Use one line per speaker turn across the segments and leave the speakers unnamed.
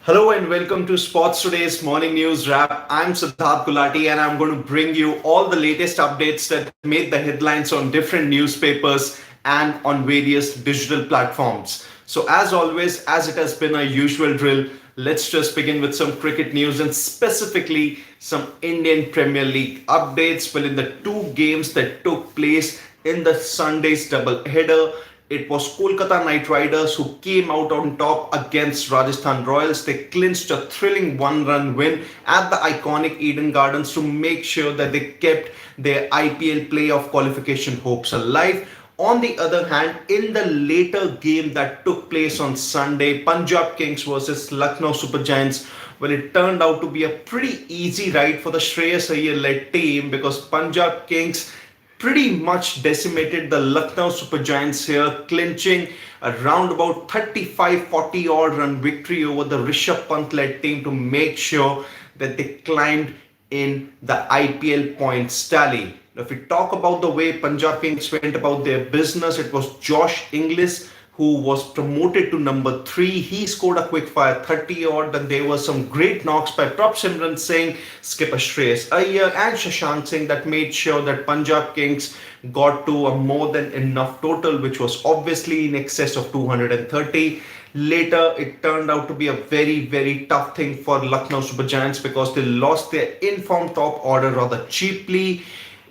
Hello and welcome to Sports Today's Morning News Wrap. I'm Siddharth Gulati and I'm going to bring you all the latest updates that made the headlines on different newspapers and on various digital platforms. So, as always, as it has been our usual drill, let's just begin with some cricket news and specifically some Indian Premier League updates. Well, in the two games that took place in the Sunday's double header, it was Kolkata Knight Riders who came out on top against Rajasthan Royals. They clinched a thrilling one-run win at the iconic Eden Gardens to make sure that they kept their IPL playoff qualification hopes alive. On the other hand, in the later game that took place on Sunday, Punjab Kings versus Lucknow Super Giants, well, it turned out to be a pretty easy ride for the Shreyas Iyer-led team because Punjab Kings pretty much decimated the Lucknow Super Giants here, clinching a round about 35-40 odd run victory over the Rishabh Pant led team to make sure that they climbed in the IPL points tally. Now, if we talk about the way Punjab Kings went about their business, it was Josh Inglis who was promoted to number 3. He scored a quick fire 30 odd. Then there were some great knocks by Prop Simran Singh, skipper Shreyas Iyer and Shashank Singh that made sure that Punjab Kings got to a more than enough total, which was obviously in excess of 230. Later, it turned out to be a very tough thing for Lucknow Super Giants because they lost their informed top order rather cheaply.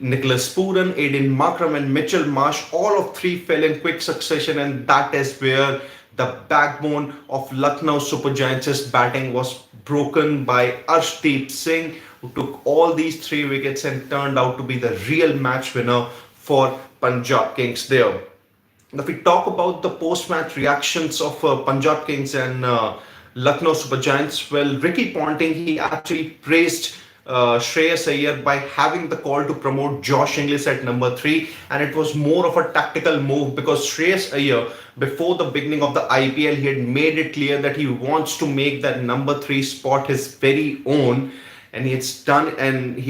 Nicholas Pooran, Aiden Markram and Mitchell Marsh, all of three fell in quick succession, and that is where the backbone of Lucknow Super Giants' batting was broken by Arshdeep Singh, who took all these 3 wickets and turned out to be the real match winner for Punjab Kings there. If we talk about the post-match reactions of Punjab Kings and Lucknow Super Giants, well, Ricky Ponting, he actually praised Shreyas Iyer by having the call to promote Josh Inglis at number 3, and it was more of a tactical move because Shreyas Iyer, before the beginning of the IPL, he had made it clear that he wants to make that number 3 spot his very own, and he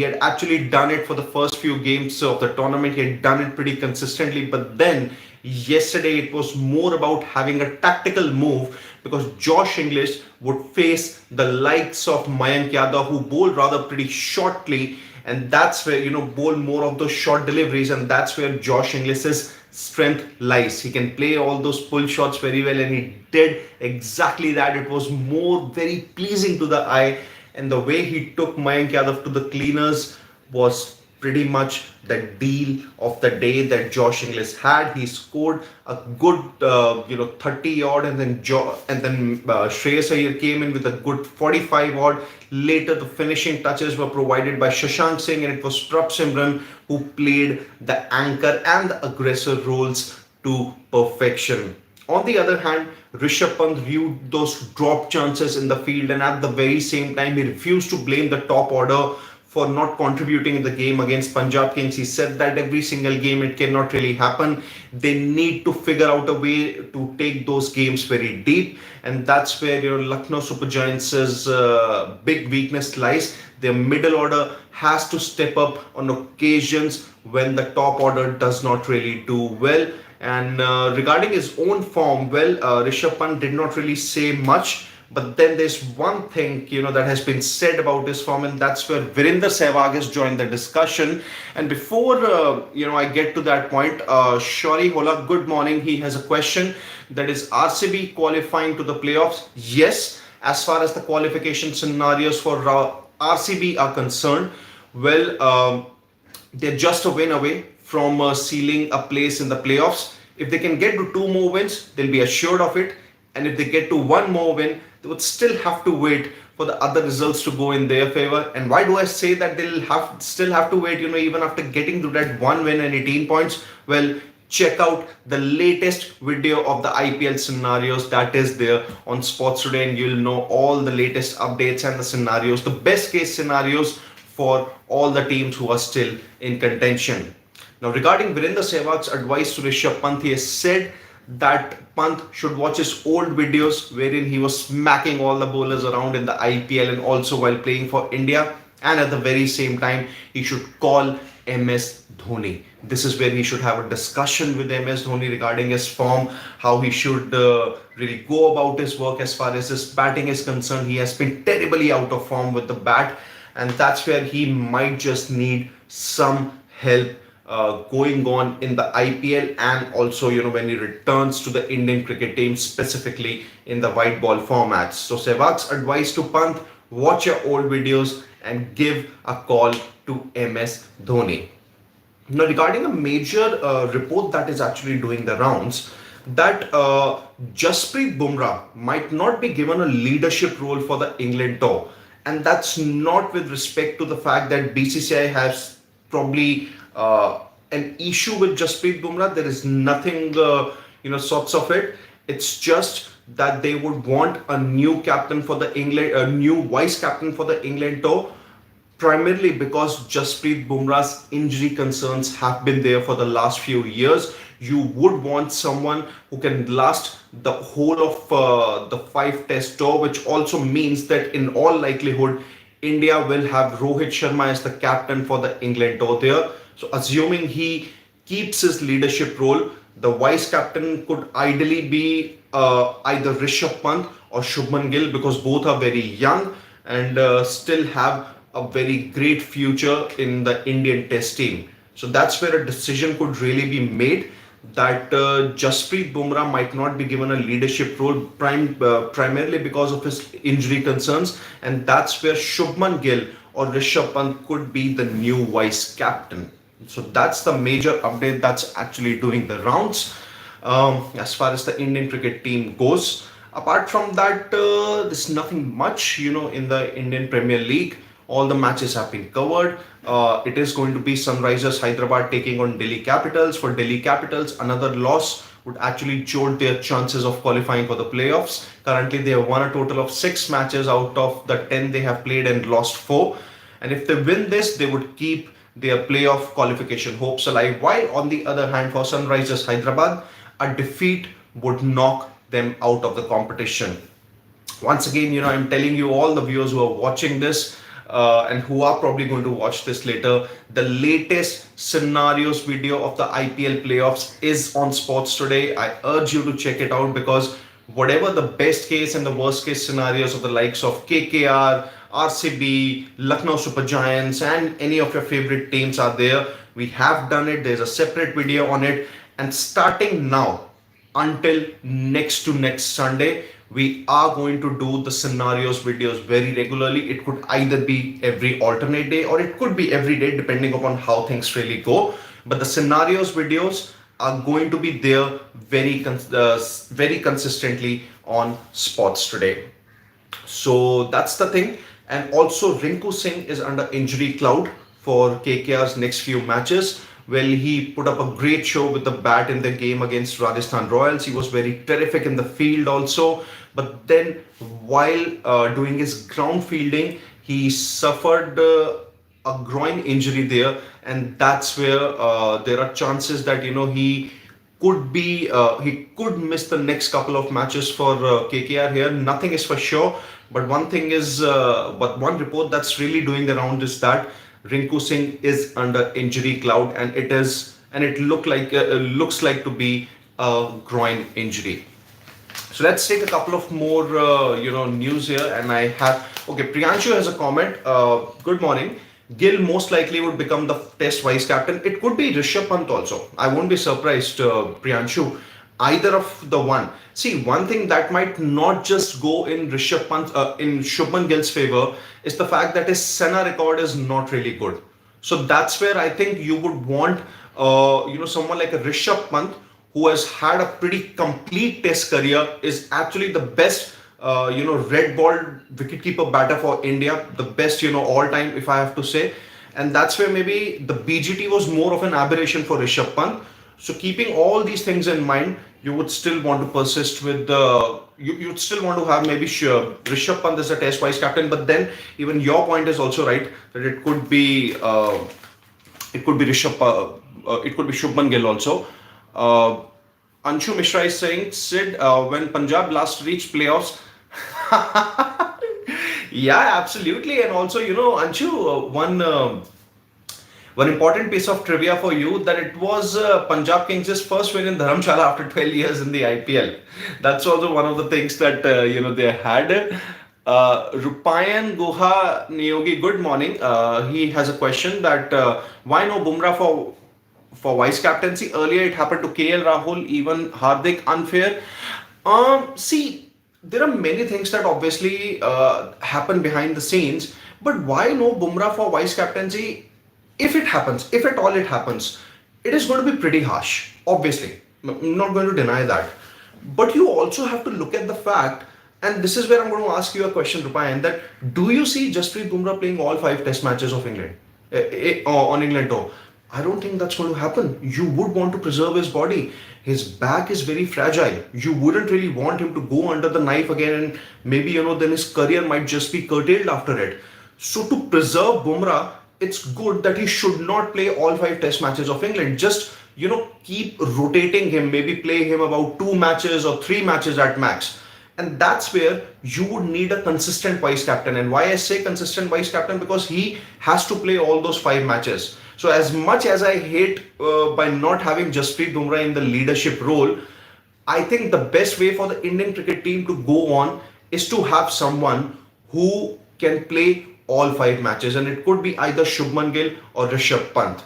had actually done it for the first few games of the tournament. He had done it pretty consistently, but then yesterday it was more about having a tactical move because Josh Inglis would face the likes of Mayank Yadav, who bowl rather pretty shortly, and that's where bowl more of those short deliveries, and that's where Josh Inglis's strength lies. He can play all those pull shots very well, and he did exactly that. It was more very pleasing to the eye, and the way he took Mayank Yadav to the cleaners was pretty much the deal of the day that Josh Inglis had. He scored a good 30 odd, and then Shreyas Iyer came in with a good 45 odd. Later the finishing touches were provided by Shashank Singh, and it was Prap Simran who played the anchor and the aggressor roles to perfection. On the other hand, Rishabh Pant viewed those drop chances in the field, and at the very same time he refused to blame the top order for not contributing in the game against Punjab Kings. He said that every single game it cannot really happen. They need to figure out a way to take those games very deep, and that's where Lucknow Super Giants' big weakness lies. Their middle order has to step up on occasions when the top order does not really do well. And regarding his own form, well, Rishabh Pant did not really say much. But then there's one thing, that has been said about his form, and that's where Sehwag has joined the discussion. And before, I get to that point, Shori Hola, good morning. He has a question that is RCB qualifying to the playoffs? Yes, as far as the qualification scenarios for RCB are concerned, well, they're just a win away from sealing a place in the playoffs. If they can get to 2 more wins, they'll be assured of it. And if they get to 1 more win, they would still have to wait for the other results to go in their favor. And why do I say that they'll still have to wait, even after getting to that 1 win and 18 points? Well, check out the latest video of the IPL scenarios that is there on Sports Today, and you'll know all the latest updates and the scenarios, the best case scenarios for all the teams who are still in contention. Now, regarding Sehwag's advice to Rishabh Pant, he has said that Pant should watch his old videos wherein he was smacking all the bowlers around in the IPL and also while playing for India, and at the very same time he should call MS Dhoni. This is where he should have a discussion with MS Dhoni regarding his form, how he should really go about his work as far as his batting is concerned. He has been terribly out of form with the bat, and that's where he might just need some help going on in the IPL, and also when he returns to the Indian cricket team, specifically in the white ball formats. So Sehwag's advice to Pant: watch your old videos and give a call to MS Dhoni. Now, regarding a major report that is actually doing the rounds, that Jasprit Bumrah might not be given a leadership role for the England tour, and that's not with respect to the fact that BCCI has probably an issue with Jasprit Bumrah. There is nothing, sorts of it. It's just that they would want a new captain for the England, a new vice captain for the England tour, primarily because Jasprit Bumrah's injury concerns have been there for the last few years. You would want someone who can last the whole of the 5 test tour, which also means that in all likelihood, India will have Rohit Sharma as the captain for the England tour there. So assuming he keeps his leadership role, the vice captain could ideally be either Rishabh Pant or Shubman Gill, because both are very young and still have a very great future in the Indian Test team. So that's where a decision could really be made, that Jasprit Bumrah might not be given a leadership role primarily because of his injury concerns, and that's where Shubman Gill or Rishabh Pant could be the new vice captain. So that's the major update that's actually doing the rounds as far as the Indian cricket team goes. Apart from that, there's nothing much, in the Indian Premier League. All the matches have been covered. It is going to be Sunrisers Hyderabad taking on Delhi Capitals. For Delhi Capitals, another loss would actually jolt their chances of qualifying for the playoffs. Currently, they have won a total of 6 matches out of the 10 they have played and lost 4. And if they win this, they would keep their playoff qualification hopes alive. While on the other hand, for Sunrisers Hyderabad, a defeat would knock them out of the competition. Once again, I'm telling you, all the viewers who are watching this, and who are probably going to watch this later, the latest scenarios video of the IPL playoffs is on Sports Today. I urge you to check it out, because whatever the best case and the worst case scenarios of the likes of KKR, RCB, Lucknow Super Giants, and any of your favorite teams are there, we have done it. There's a separate video on it. And starting now until next to next Sunday, we are going to do the scenarios videos very regularly. It could either be every alternate day or it could be every day, depending upon how things really go. But the scenarios videos are going to be there very consistently on Sports Today. So that's the thing. And also, Rinku Singh is under injury cloud for KKR's next few matches. Well, he put up a great show with the bat in the game against Rajasthan Royals. He was very terrific in the field also. But then, while doing his ground fielding, he suffered a groin injury there, and that's where there are chances that he could miss the next couple of matches for KKR here. Nothing is for sure, but one report that's really doing the round is that Rinku Singh is under injury cloud, and it looks like to be a groin injury. So let's take a couple of more news here, and Priyanshu has a comment. Good morning. Gill most likely would become the Test vice captain. It could be Rishabh Pant also. I won't be surprised, Priyanshu. Either of the one. See, one thing that might not just go in Rishabh Pant, in Shubman Gill's favor, is the fact that his Senna record is not really good. So that's where I think you would want, someone like a Rishabh Pant, who has had a pretty complete Test career, is actually the best, red ball wicketkeeper batter for India, the best, all time, if I have to say. And that's where maybe the BGT was more of an aberration for Rishabh Pant. So keeping all these things in mind, you would still want to persist with you'd still want to have maybe Rishabh Pant as a Test vice captain. But then even your point is also right, that it could be Shubman Gill also. Anshu Mishra is saying, Sid, when Punjab last reached playoffs. Yeah, absolutely. And also, Anshu, One important piece of trivia for you that it was Punjab Kings' first win in Dharamshala after 12 years in the IPL. That's also one of the things that they had. Rupayan Guha Niyogi, good morning. He has a question that why no Bumrah for vice captaincy? Earlier it happened to KL Rahul, even Hardik, unfair. See, there are many things that obviously happen behind the scenes, but why no Bumrah for vice captaincy? If it happens, if at all it happens, it is going to be pretty harsh, obviously. I'm not going to deny that. But you also have to look at the fact, and this is where I'm going to ask you a question, Rupayan, that do you see Jasprit Bumrah playing all five test matches of England on England tour? I don't think that's going to happen. You would want to preserve his body. His back is very fragile. You wouldn't really want him to go under the knife again, and maybe, then his career might just be curtailed after it. So to preserve Bumrah, it's good that he should not play all five test matches of England. Just, keep rotating him, maybe play him about two matches or three matches at max. And that's where you would need a consistent vice captain. And why I say consistent vice captain? Because he has to play all those five matches. So as much as I hate by not having Jasprit Bumrah in the leadership role, I think the best way for the Indian cricket team to go on is to have someone who can play all five matches, and it could be either Shubman Gill or Rishabh Pant.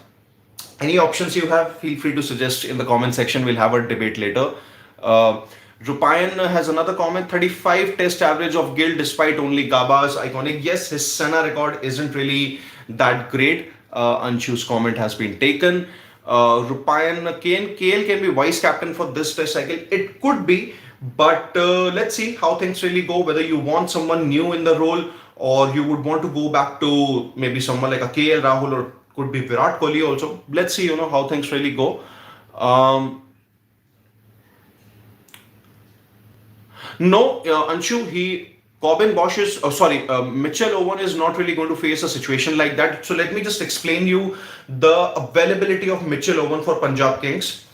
Any options you have, feel free to suggest in the comment section. We'll have a debate later. Rupayan has another comment. 35 test average of Gill despite only Gaba's iconic. Yes, his Senna record isn't really that great. Anshu's comment has been taken. Rupayan, KL can be vice captain for this test cycle. It could be, but let's see how things really go. Whether you want someone new in the role, or you would want to go back to maybe someone like a KL Rahul, or could be Virat Kohli also. Let's see, how things really go. No, Anshu, Mitchell Owen is not really going to face a situation like that. So let me just explain you the availability of Mitchell Owen for Punjab Kings.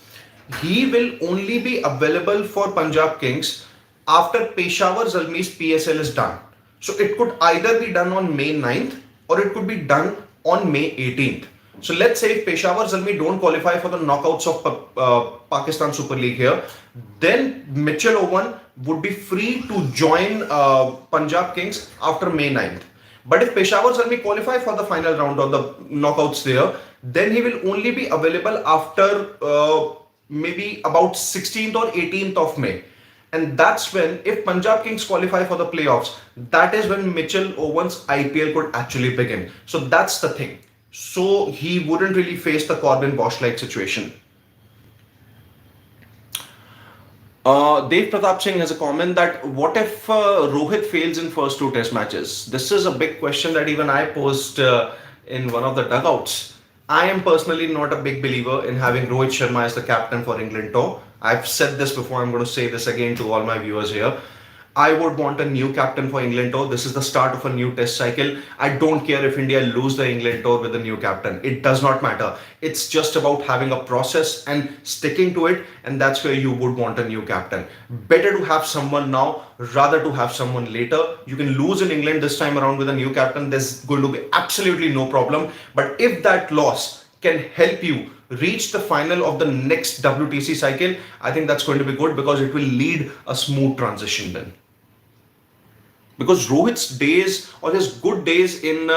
He will only be available for Punjab Kings after Peshawar Zalmi's PSL is done. So it could either be done on May 9th or it could be done on May 18th. So let's say if Peshawar Zalmi don't qualify for the knockouts of Pakistan Super League here, then Mitchell Owen would be free to join Punjab Kings after May 9th. But if Peshawar Zalmi qualify for the final round or the knockouts there, then he will only be available after maybe about 16th or 18th of May. And that's when, if Punjab Kings qualify for the playoffs, that is when Mitchell Owen's IPL could actually begin. So that's the thing. So he wouldn't really face the Corbin Bosch-like situation. Dev Pratap Singh has a comment that what if Rohit fails in first two test matches? This is a big question that even I posed in one of the dugouts. I am personally not a big believer in having Rohit Sharma as the captain for England tour. I've said this before, I'm going to say this again to all my viewers here. I would want a new captain for England tour. This is the start of a new test cycle. I don't care if India lose the England tour with a new captain. It does not matter. It's just about having a process and sticking to it, and that's where you would want a new captain. Better to have someone now rather to have someone later. You can lose in England this time around with a new captain. There's going to be absolutely no problem. But if that loss can help you reach the final of the next WTC cycle, I think that's going to be good because it will lead a smooth transition then. Because Rohit's days or his good days in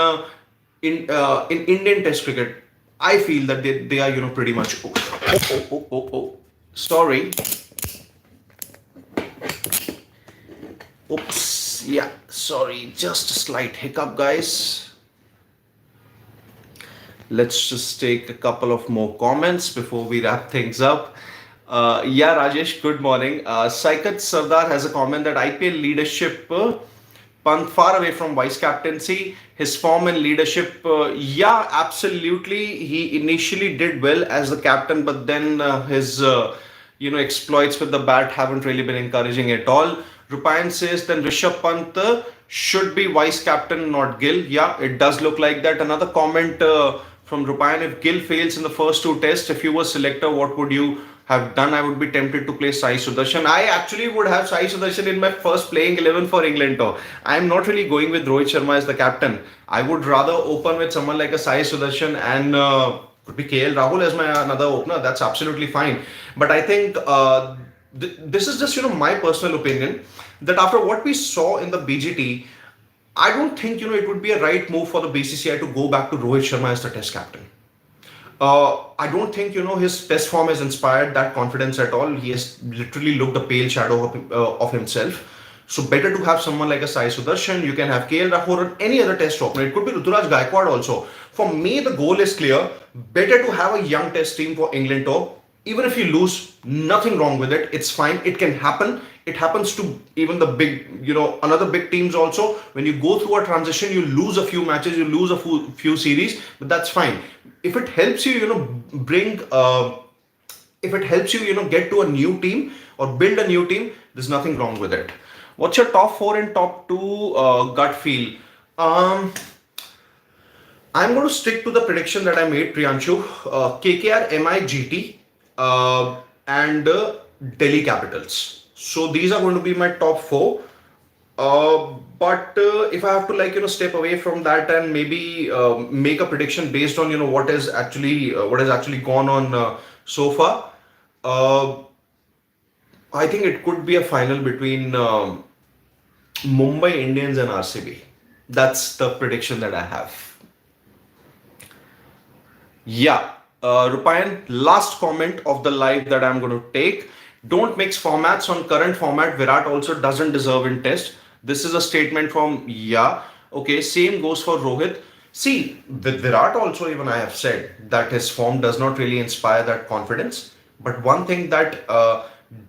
Indian Test cricket, I feel that they are pretty much sorry. Oops, yeah, sorry, just a slight hiccup, guys. Let's just take a couple of more comments before we wrap things up. Yeah, Rajesh, good morning. Saikat Sardar has a comment that IPL leadership, Pant far away from vice captaincy. His form and leadership, yeah, absolutely. He initially did well as the captain, but then his exploits with the bat haven't really been encouraging at all. Rupayan says then Rishabh Pant should be vice captain, not Gill. Yeah, it does look like that. Another comment from Rupayan: if Gill fails in the first two tests, if you were selector, what would you have done, I would be tempted to play Sai Sudarshan. I actually would have Sai Sudarshan in my first playing 11 for England tour. I am not really going with Rohit Sharma as the captain. I would rather open with someone like a Sai Sudarshan and could be KL Rahul as my another opener. That's absolutely fine. But I think this is just my personal opinion that after what we saw in the BGT, I don't think it would be a right move for the BCCI to go back to Rohit Sharma as the Test captain. I don't think his test form has inspired that confidence at all. He has literally looked a pale shadow of himself. So better to have someone like a Sai Sudarshan. You can have KL Rahul or any other test opener. It could be Ruturaj Gaikwad also. For me, the goal is clear. Better to have a young test team for England tour. Even if you lose, nothing wrong with it. It's fine. It can happen. It happens to even the big, another big teams also. When you go through a transition, you lose a few matches, you lose a few series, but that's fine. If it helps you, if it helps you, get to a new team or build a new team, there's nothing wrong with it. What's your top 4 and top 2 gut feel? I'm going to stick to the prediction that I made, Priyanshu. KKR, MI, GT, and Delhi Capitals. So these are going to be my top 4. But if I have to step away from that and maybe make a prediction based on what has actually gone on so far, I think it could be a final between Mumbai Indians and RCB. That's the prediction that I have. Yeah, Rupayan, last comment of the live that I'm going to take. Don't mix formats. On current format, Virat also doesn't deserve in test. This is a statement from okay, same goes for Rohit. See, with Virat also, even I have said that his form does not really inspire that confidence. But one thing that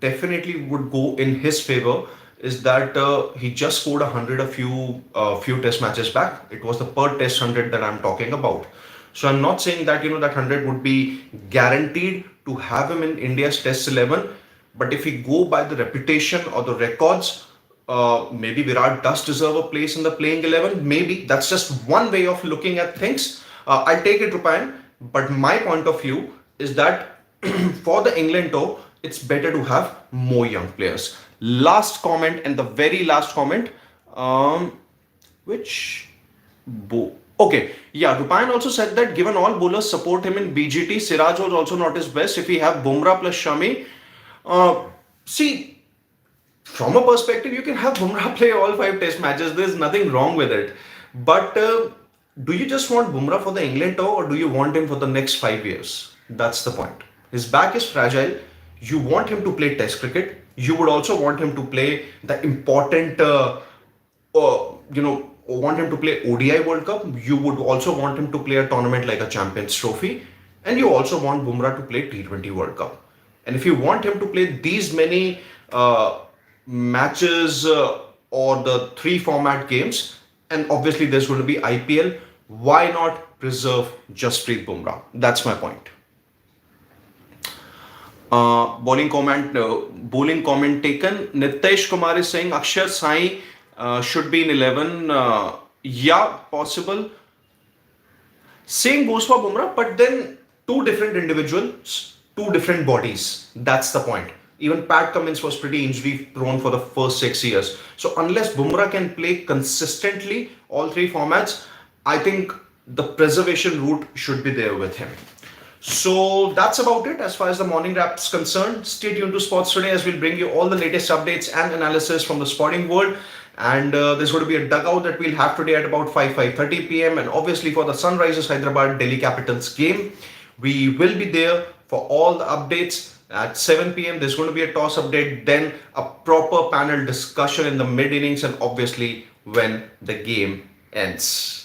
definitely would go in his favor is that he just scored 100 a few test matches back. It was the per test 100 that I'm talking about. So I'm not saying that that 100 would be guaranteed to have him in India's test 11. But if we go by the reputation or the records, maybe Virat does deserve a place in the playing 11. Maybe that's just one way of looking at things. I'll take it, Rupayan. But my point of view is that for the England tour, it's better to have more young players. Last comment and the very last comment, okay, yeah, Rupayan also said that given all bowlers support him in BGT, Siraj was also not his best. If we have Bumrah plus Shami, see, from a perspective, you can have Bumrah play all 5 test matches. There's nothing wrong with it. But do you just want Bumrah for the England tour or do you want him for the next 5 years? That's the point. His back is fragile. You want him to play test cricket. You would also want him to play the important, want him to play ODI World Cup. You would also want him to play a tournament like a Champions Trophy. And you also want Bumrah to play T20 World Cup. And if you want him to play these many matches or the 3 format games, and obviously there's going to be IPL, why not preserve Jasprit Bumrah? That's my point. Bowling comment taken. Nitesh Kumar is saying Akshar Sai should be in 11. Yeah, possible. Same goes for Bumrah, but then 2 different individuals, 2 different bodies. That's the point. Even Pat Cummins was pretty injury prone for the first 6 years. So unless Bumrah can play consistently all 3 formats, I think the preservation route should be there with him. So that's about it as far as the morning wrap is concerned. Stay tuned to Sports Today as we'll bring you all the latest updates and analysis from the sporting world. And there's going to be a dugout that we'll have today at about 5:30 p.m. And obviously for the Sunrisers Hyderabad Delhi Capitals game, we will be there for all the updates. At 7 p.m. there's going to be a toss update, then a proper panel discussion in the mid innings, and obviously when the game ends.